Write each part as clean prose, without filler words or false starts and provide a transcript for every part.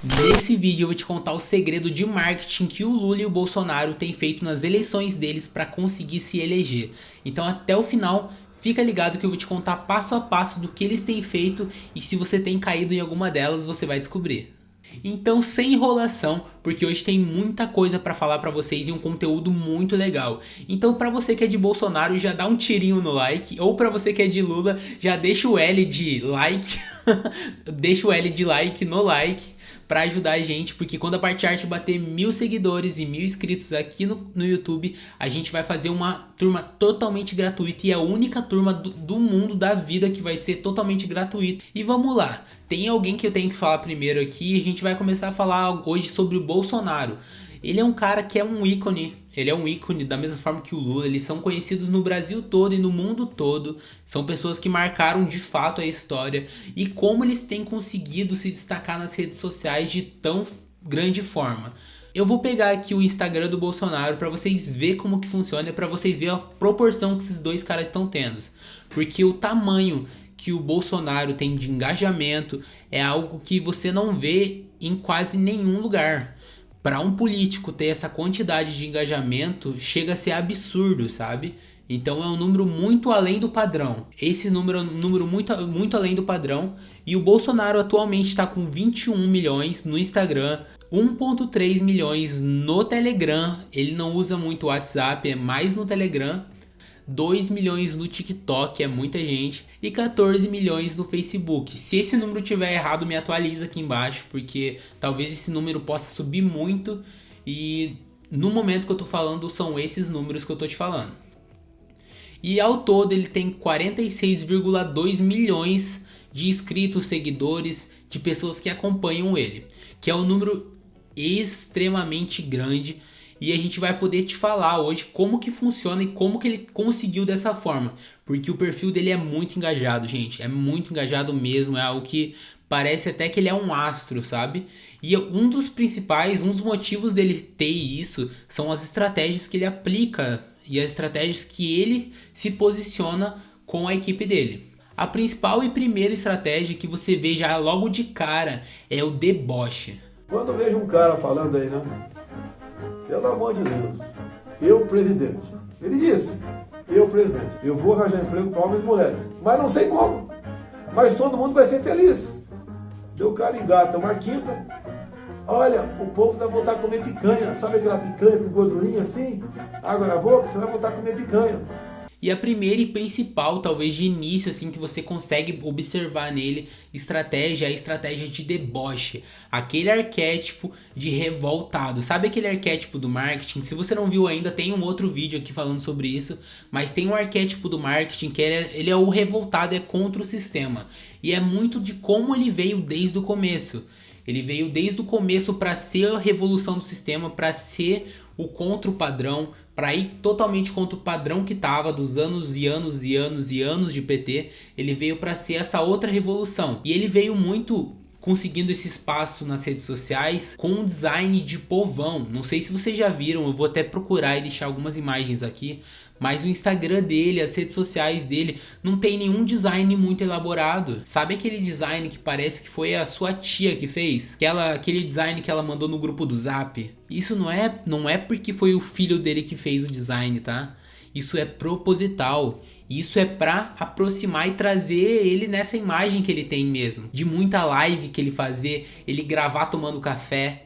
Nesse vídeo eu vou te contar o segredo de marketing que o Lula e o Bolsonaro têm feito nas eleições deles para conseguir se eleger. Então até o final fica ligado que eu vou te contar passo a passo do que eles têm feito e se você tem caído em alguma delas você vai descobrir. Então sem enrolação, porque hoje tem muita coisa para falar para vocês e um conteúdo muito legal. Então para você que é de Bolsonaro já dá um tirinho no like, ou para você que é de Lula já deixa o L de like, deixa o L de like no like para ajudar a gente, porque quando a Parte Arte bater 1000 seguidores e 1000 inscritos aqui no YouTube, a gente vai fazer uma turma totalmente gratuita e é a única turma do mundo da vida que vai ser totalmente gratuita. E vamos lá, tem alguém que eu tenho que falar primeiro aqui, a gente vai começar a falar hoje sobre o Bolsonaro. Ele é um cara que é um ícone, ele é um ícone da mesma forma que o Lula, eles são conhecidos no Brasil todo e no mundo todo, são pessoas que marcaram de fato a história e como eles têm conseguido se destacar nas redes sociais de tão grande forma. Eu vou pegar aqui o Instagram do Bolsonaro para vocês verem como que funciona e para vocês verem a proporção que esses dois caras estão tendo, porque o tamanho que o Bolsonaro tem de engajamento é algo que você não vê em quase nenhum lugar. Para um político ter essa quantidade de engajamento chega a ser absurdo, sabe? Então é um número muito além do padrão. Esse número é um número muito além do padrão. E o Bolsonaro atualmente está com 21 milhões no Instagram, 1,3 milhões no Telegram. Ele não usa muito o WhatsApp, é mais no Telegram. 2 milhões no TikTok, é muita gente, e 14 milhões no Facebook. Se esse número tiver errado, me atualiza aqui embaixo, porque talvez esse número possa subir muito, e no momento que eu tô falando, são esses números que eu tô te falando. E ao todo ele tem 46,2 milhões de inscritos, seguidores, de pessoas que acompanham ele, que é um número extremamente grande. E a gente vai poder te falar hoje como que funciona e como que ele conseguiu dessa forma. Porque o perfil dele é muito engajado, gente. É muito engajado mesmo. É algo que parece até que ele é um astro, sabe? E um dos motivos dele ter isso são as estratégias que ele aplica e as estratégias que ele se posiciona com a equipe dele. A principal e primeira estratégia que você vê já logo de cara é o deboche. Quando eu vejo um cara falando aí, né? Pelo amor de Deus, eu presidente. Ele disse, eu presidente, eu vou arranjar emprego para homens e mulheres. Mas não sei como. Mas todo mundo vai ser feliz. Deu o cara engata uma quinta. Olha, o povo vai voltar a comer picanha. Sabe aquela picanha com gordurinha assim? Água na boca, você vai voltar a comer picanha. E a primeira e principal, talvez de início, assim, que você consegue observar nele, estratégia é a estratégia de deboche. Aquele arquétipo de revoltado. Sabe aquele arquétipo do marketing? Se você não viu ainda, tem um outro vídeo aqui falando sobre isso. Mas tem um arquétipo do marketing que ele é o revoltado, é contra o sistema. E é muito de como ele veio desde o começo. Ele veio desde o começo para ser a revolução do sistema, para ser o contra o padrão, para ir totalmente contra o padrão que estava dos anos e anos e anos e anos de PT. Ele veio para ser essa outra revolução. E ele veio muito conseguindo esse espaço nas redes sociais com um design de povão. Não sei se vocês já viram, eu vou até procurar e deixar algumas imagens aqui. Mas o Instagram dele, as redes sociais dele, não tem nenhum design muito elaborado. Sabe aquele design que parece que foi a sua tia que fez? Aquele design que ela mandou no grupo do Zap? Isso não é porque foi o filho dele que fez o design, tá? Isso é proposital. Isso é pra aproximar e trazer ele nessa imagem que ele tem mesmo. De muita live que ele fazer, ele gravar tomando café.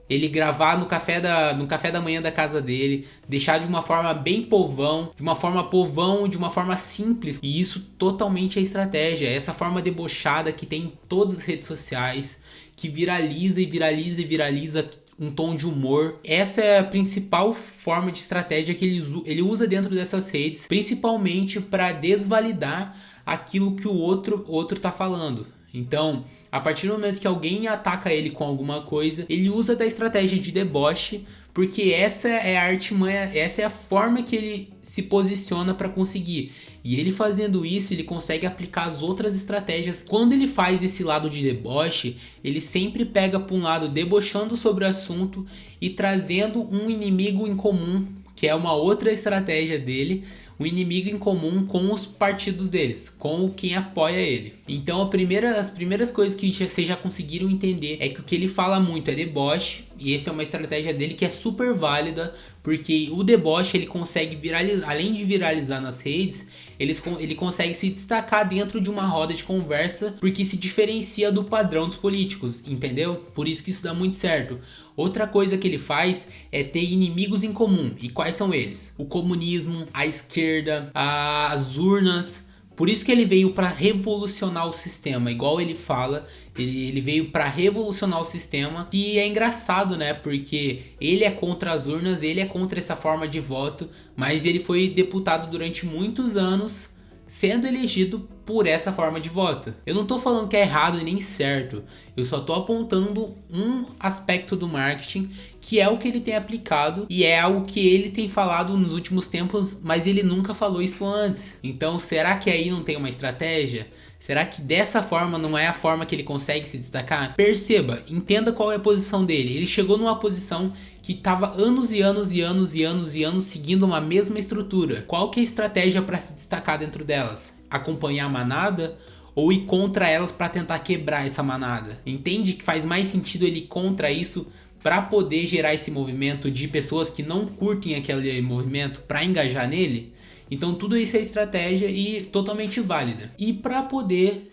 Ele gravar no café da manhã da casa dele, deixar de uma forma bem povão, de uma forma simples. E isso totalmente é estratégia, é essa forma debochada que tem em todas as redes sociais, que viraliza e viraliza e viraliza um tom de humor. Essa é a principal forma de estratégia que ele usa dentro dessas redes, principalmente para desvalidar aquilo que o outro tá falando. Então, a partir do momento que alguém ataca ele com alguma coisa, ele usa da estratégia de deboche, porque essa é a artimanha, essa é a forma que ele se posiciona para conseguir. E ele fazendo isso, ele consegue aplicar as outras estratégias. Quando ele faz esse lado de deboche, ele sempre pega para um lado debochando sobre o assunto e trazendo um inimigo em comum, que é uma outra estratégia dele, um inimigo em comum com os partidos deles, com quem apoia ele. Então as primeiras coisas que vocês já conseguiram entender é que o que ele fala muito é deboche, e essa é uma estratégia dele que é super válida, porque o deboche ele consegue viralizar, além de viralizar nas redes, ele consegue se destacar dentro de uma roda de conversa, porque se diferencia do padrão dos políticos, entendeu? Por isso que isso dá muito certo. Outra coisa que ele faz é ter inimigos em comum. E quais são eles? O comunismo, a esquerda, as urnas. Por isso que ele veio para revolucionar o sistema, igual ele fala, ele veio para revolucionar o sistema, que é engraçado, né? Porque ele é contra as urnas, ele é contra essa forma de voto, mas ele foi deputado durante muitos anos, sendo elegido por essa forma de voto. Eu não tô falando que é errado e nem certo, eu só tô apontando um aspecto do marketing que é o que ele tem aplicado e é algo que ele tem falado nos últimos tempos, mas ele nunca falou isso antes. Então, será que aí não tem uma estratégia? Será que dessa forma não é a forma que ele consegue se destacar? Perceba, entenda qual é a posição dele. Ele chegou numa posição que estava anos e anos e anos e anos e anos seguindo uma mesma estrutura. Qual que é a estratégia para se destacar dentro delas? Acompanhar a manada ou ir contra elas para tentar quebrar essa manada? Entende que faz mais sentido ele ir contra isso para poder gerar esse movimento de pessoas que não curtem aquele movimento para engajar nele? Então tudo isso é estratégia e totalmente válida. E para poder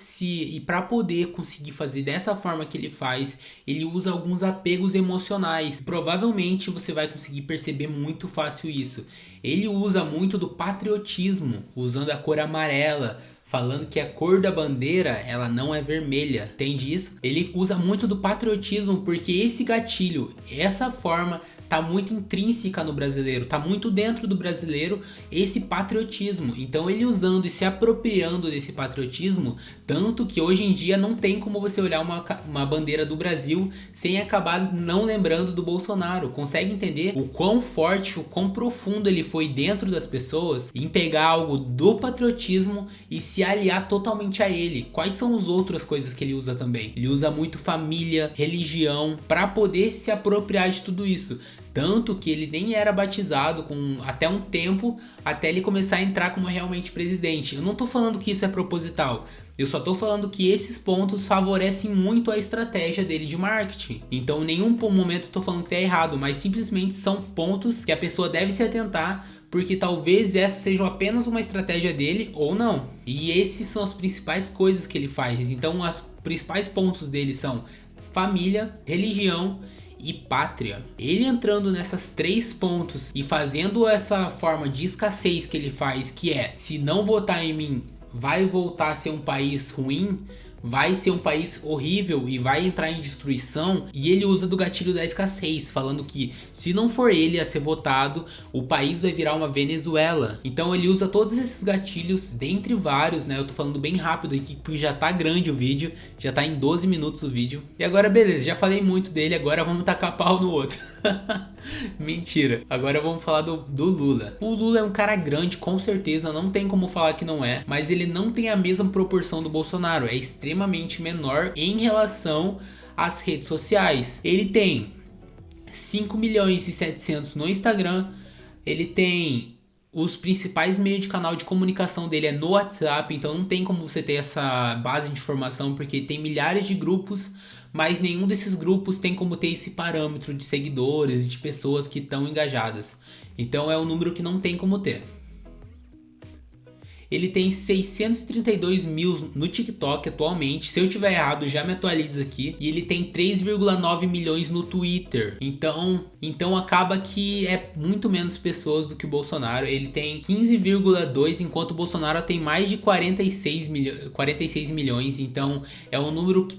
conseguir fazer dessa forma que ele faz, ele usa alguns apegos emocionais. Provavelmente você vai conseguir perceber muito fácil isso. Ele usa muito do patriotismo, usando a cor amarela, falando que a cor da bandeira ela não é vermelha, entende isso? Ele usa muito do patriotismo porque esse gatilho, essa forma tá muito intrínseca no brasileiro, tá muito dentro do brasileiro esse patriotismo. Então ele usando e se apropriando desse patriotismo, tanto que hoje em dia não tem como você olhar uma bandeira do Brasil sem acabar não lembrando do Bolsonaro. Consegue entender o quão forte, o quão profundo ele foi dentro das pessoas em pegar algo do patriotismo e se aliar totalmente a ele? Quais são as outras coisas que ele usa também? Ele usa muito família, religião, para poder se apropriar de tudo isso. Tanto que ele nem era batizado até um tempo, até ele começar a entrar como realmente presidente. Eu não tô falando que isso é proposital, eu só tô falando que esses pontos favorecem muito a estratégia dele de marketing. Então em nenhum momento eu tô falando que é errado, mas simplesmente são pontos que a pessoa deve se atentar, porque talvez essa seja apenas uma estratégia dele ou não. E esses são as principais coisas que ele faz. Então os principais pontos dele são família, religião e pátria. Ele entrando nessas 3 pontos e fazendo essa forma de escassez que ele faz, que é: se não votar em mim, vai voltar a ser um país ruim, vai ser um país horrível e vai entrar em destruição. E ele usa do gatilho da escassez, falando que se não for ele a ser votado, o país vai virar uma Venezuela. Então ele usa todos esses gatilhos, dentre vários, né? Eu tô falando bem rápido aqui porque já tá grande o vídeo, já tá em 12 minutos o vídeo. E agora beleza, já falei muito dele, agora vamos tacar pau no outro. Mentira, agora vamos falar do Lula. O Lula é um cara grande, com certeza, não tem como falar que não é, mas ele não tem a mesma proporção do Bolsonaro, é extremamente menor em relação às redes sociais. Ele tem 5 milhões e 700 no Instagram, ele tem os principais meios de canal de comunicação dele é no WhatsApp, então não tem como você ter essa base de informação, porque tem milhares de grupos, mas nenhum desses grupos tem como ter esse parâmetro de seguidores e de pessoas que estão engajadas. Então é um número que não tem como ter. Ele tem 632 mil no TikTok atualmente. Se eu tiver errado, já me atualiza aqui. E ele tem 3,9 milhões no Twitter. Então acaba que é muito menos pessoas do que o Bolsonaro. Ele tem 15,2, enquanto o Bolsonaro tem mais de 46 milhões. Então é um número que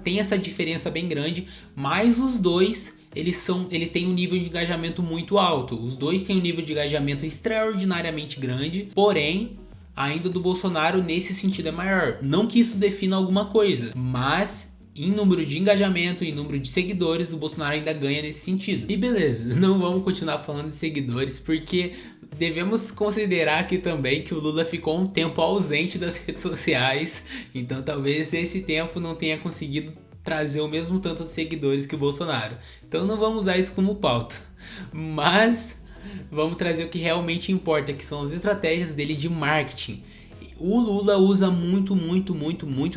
tem essa diferença bem grande. Mas os dois, eles têm um nível de engajamento muito alto. Os dois têm um nível de engajamento extraordinariamente grande. Porém, ainda do Bolsonaro nesse sentido é maior. Não que isso defina alguma coisa, mas em número de engajamento, em número de seguidores, o Bolsonaro ainda ganha nesse sentido. E beleza, não vamos continuar falando de seguidores, porque devemos considerar aqui também que o Lula ficou um tempo ausente das redes sociais, então talvez esse tempo não tenha conseguido trazer o mesmo tanto de seguidores que o Bolsonaro. Então não vamos usar isso como pauta. Mas vamos trazer o que realmente importa, que são as estratégias dele de marketing. O Lula usa muito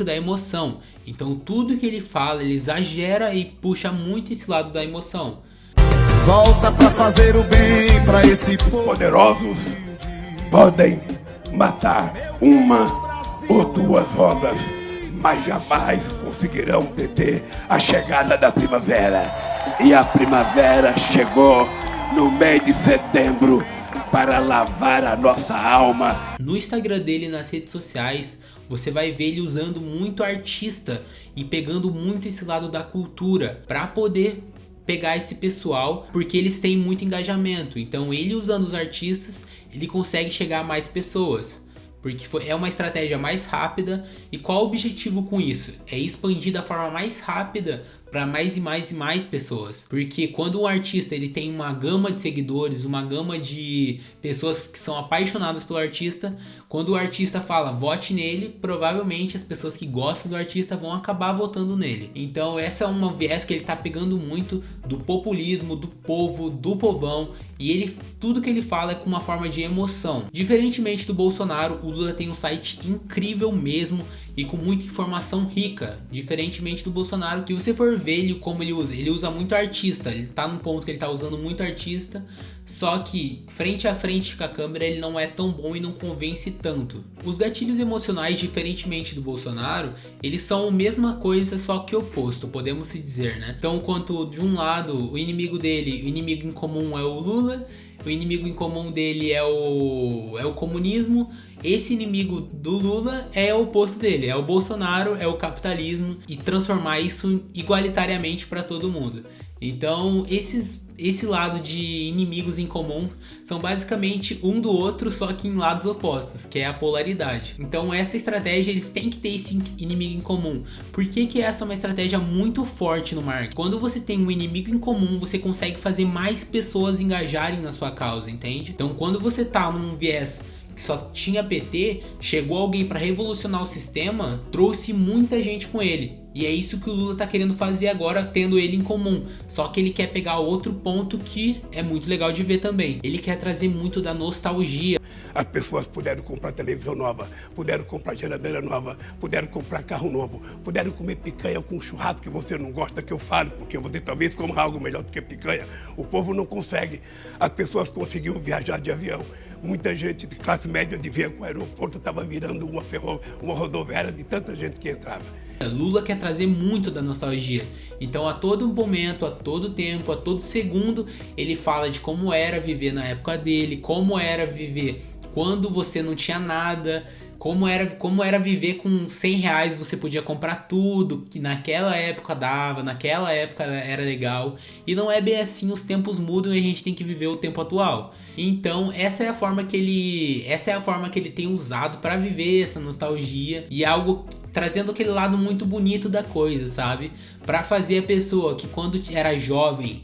da emoção. Então tudo que ele fala, ele exagera e puxa muito esse lado da emoção. Volta pra fazer o bem pra esse povo. Poderosos podem matar uma ou duas rodas, mas jamais conseguirão deter a chegada da primavera. E a primavera chegou no mês de setembro para lavar a nossa alma. No Instagram dele, nas redes sociais, você vai ver ele usando muito artista e pegando muito esse lado da cultura para poder pegar esse pessoal, porque eles têm muito engajamento. Então ele usando os artistas, ele consegue chegar a mais pessoas. Porque é uma estratégia mais rápida. E qual o objetivo com isso? É expandir da forma mais rápida para mais e mais pessoas. Porque quando um artista ele tem uma gama de seguidores, uma gama de pessoas que são apaixonadas pelo artista, quando o artista fala vote nele, provavelmente as pessoas que gostam do artista vão acabar votando nele. Então essa é uma viés que ele tá pegando muito do populismo, do povo, do povão, e tudo que ele fala é com uma forma de emoção. Diferentemente do Bolsonaro, o Lula tem um site incrível mesmo e com muita informação rica, diferentemente do Bolsonaro, que você for ver ele como ele usa muito artista, ele tá num ponto que ele tá usando muito artista, só que frente a frente com a câmera ele não é tão bom e não convence tanto. Os gatilhos emocionais, diferentemente do Bolsonaro, eles são a mesma coisa, só que oposto, podemos se dizer, né? Então, enquanto de um lado o inimigo dele, o inimigo em comum é o Lula, o inimigo em comum dele é o comunismo, esse inimigo do Lula é o oposto dele, é o Bolsonaro, é o capitalismo, e transformar isso igualitariamente para todo mundo. Então esse lado de inimigos em comum são basicamente um do outro, só que em lados opostos, que é a polaridade. Então essa estratégia, eles têm que ter esse inimigo em comum. Por que essa é uma estratégia muito forte no marketing? Quando você tem um inimigo em comum, você consegue fazer mais pessoas engajarem na sua causa, entende? Então quando você tá num viés que só tinha PT, chegou alguém para revolucionar o sistema, trouxe muita gente com ele. E é isso que o Lula tá querendo fazer agora, tendo ele em comum. Só que ele quer pegar outro ponto que é muito legal de ver também. Ele quer trazer muito da nostalgia. As pessoas puderam comprar televisão nova, puderam comprar geladeira nova, puderam comprar carro novo, puderam comer picanha com churrasco que você não gosta que eu fale, porque você talvez coma algo melhor do que picanha. O povo não consegue. As pessoas conseguiram viajar de avião. Muita gente de classe média dizia que o aeroporto estava virando uma rodoviária de tanta gente que entrava. Lula quer trazer muito da nostalgia. Então a todo momento, a todo tempo, a todo segundo, ele fala de como era viver na época dele, como era viver quando você não tinha nada, como era viver com 100 reais você podia comprar tudo, que naquela época dava, naquela época era legal. E não é bem assim, os tempos mudam e a gente tem que viver o tempo atual. Então essa é a forma que ele tem usado para viver essa nostalgia, e algo trazendo aquele lado muito bonito da coisa, sabe? Para fazer a pessoa que quando era jovem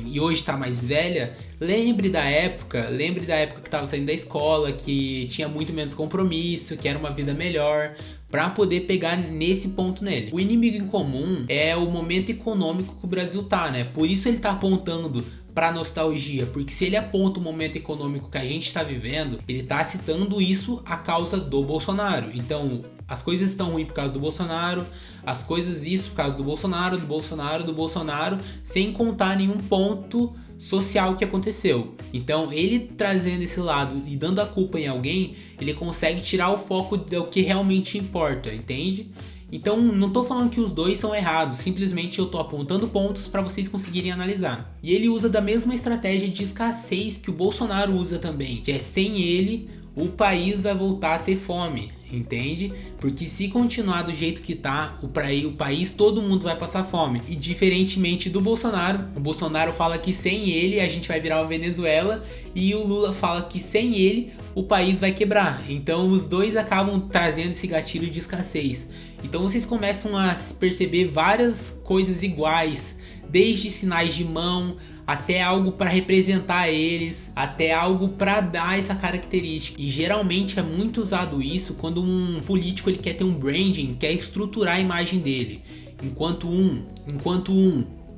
e hoje tá mais velha, lembre da época que tava saindo da escola, que tinha muito menos compromisso, que era uma vida melhor, pra poder pegar nesse ponto nele. O inimigo em comum é o momento econômico que o Brasil tá, né? Por isso ele tá apontando pra nostalgia, porque se ele aponta o momento econômico que a gente tá vivendo, ele tá citando isso a causa do Bolsonaro. Então, as coisas estão ruins por causa do Bolsonaro, as coisas isso por causa do Bolsonaro, sem contar nenhum ponto social que aconteceu. Então, ele trazendo esse lado e dando a culpa em alguém, ele consegue tirar o foco do que realmente importa, entende? Então, não tô falando que os dois são errados, simplesmente eu tô apontando pontos para vocês conseguirem analisar. E ele usa da mesma estratégia de escassez que o Bolsonaro usa também, que é sem ele, o país vai voltar a ter fome, entende? Porque se continuar do jeito que tá, o país, todo mundo vai passar fome. E diferentemente do Bolsonaro, o Bolsonaro fala que sem ele a gente vai virar uma Venezuela, e o Lula fala que sem ele o país vai quebrar. Então os dois acabam trazendo esse gatilho de escassez. Então vocês começam a perceber várias coisas iguais, desde sinais de mão até algo para representar eles, até algo para dar essa característica. E geralmente é muito usado isso quando um político ele quer ter um branding, quer estruturar a imagem dele. Enquanto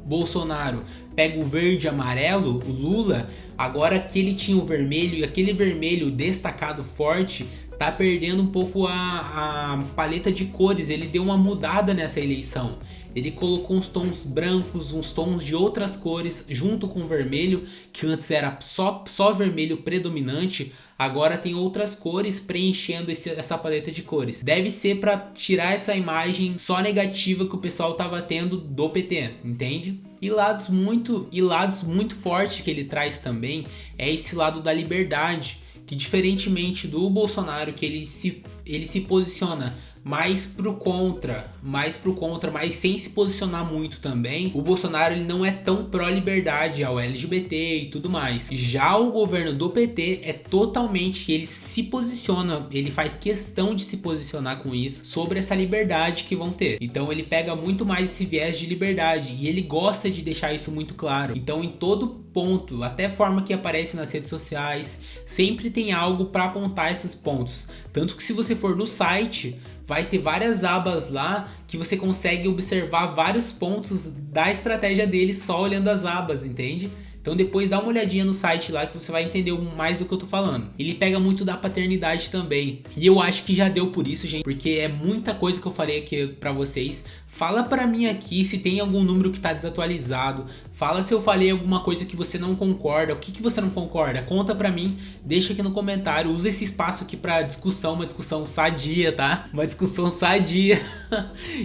Bolsonaro pega o verde e amarelo, o Lula, agora que ele tinha o vermelho e aquele vermelho destacado forte, tá perdendo um pouco a paleta de cores. Ele deu uma mudada nessa eleição. Ele colocou uns tons brancos, uns tons de outras cores junto com o vermelho, que antes era só vermelho predominante, agora tem outras cores preenchendo essa paleta de cores. Deve ser para tirar essa imagem só negativa que o pessoal tava tendo do PT, entende? E lados muito fortes que ele traz também é esse lado da liberdade, que diferentemente do Bolsonaro, que ele se posiciona mais pro contra, mas sem se posicionar muito também, o Bolsonaro ele não é tão pró-liberdade ao LGBT e tudo mais. Já o governo do PT é totalmente, ele se posiciona, ele faz questão de se posicionar com isso, sobre essa liberdade que vão ter. Então ele pega muito mais esse viés de liberdade, e ele gosta de deixar isso muito claro. Então em todo ponto, até a forma que aparece nas redes sociais, sempre tem algo para apontar esses pontos. Tanto que se você for no site, vai ter várias abas lá que você consegue observar vários pontos da estratégia dele só olhando as abas, entende? Então depois dá uma olhadinha no site lá que você vai entender mais do que eu tô falando. Ele pega muito da paternidade também. E eu acho que já deu por isso, gente, porque é muita coisa que eu falei aqui pra vocês. Fala pra mim aqui se tem algum número que tá desatualizado. Fala se eu falei alguma coisa que você não concorda. O que você não concorda? Conta pra mim, deixa aqui no comentário. Usa esse espaço aqui pra discussão, uma discussão sadia, tá? Uma discussão sadia.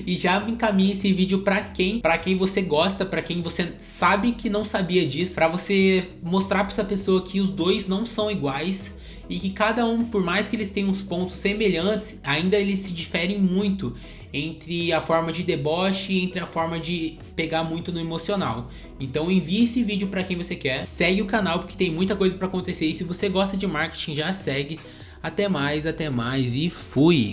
E já encaminha esse vídeo pra quem você gosta, pra quem você sabe que não sabia disso, pra você mostrar pra essa pessoa que os dois não são iguais e que cada um, por mais que eles tenham uns pontos semelhantes, ainda eles se diferem muito entre a forma de deboche e entre a forma de pegar muito no emocional. Então envie esse vídeo pra quem você quer, segue o canal porque tem muita coisa pra acontecer, e se você gosta de marketing já segue. Até mais e fui!